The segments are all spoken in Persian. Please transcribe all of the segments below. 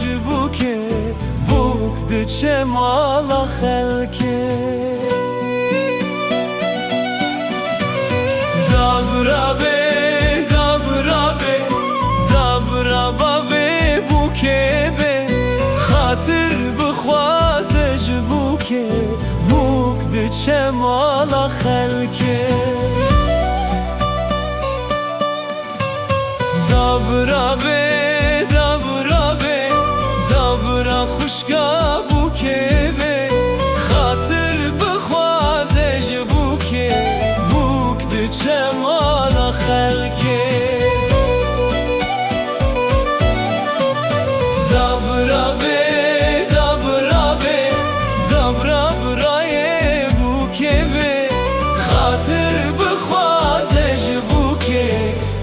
جبوكي بوك دچه مالا خلكي دابرا بي دابرا بي دابرا باوي بوكي بي خاطر بخواز جبوكي بوك دچه مالا خلكي دابرا بي دابرا بي دابرا خوشگا بوكي بي خاطر بخواز جبوكي بوك دچه مالا خلكي دابرا بي دابرا بي دابرا براي بوكي بي خاطر بخواز جبوكي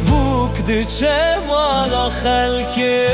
بوك دچه مالا خلكي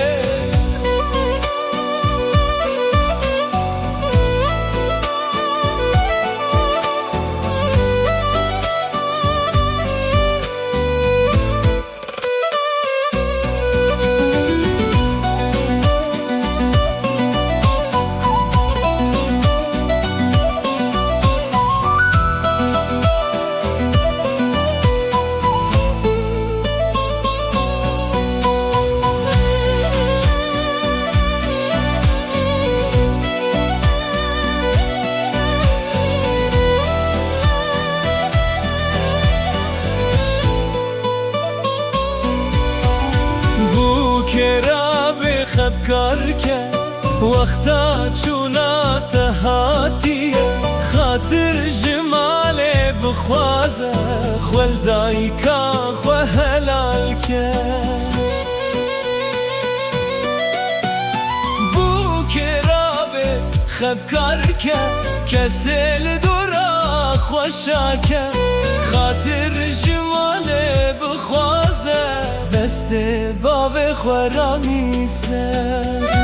رابي خبكارك وقتا چونا تهاتي خاطر جمالي بخوازه خولدايكا خوهلالك بوك رابي خبكارك كسل دورا خوشاك خاطر جمالي بخوازه بست باوی خورا میسه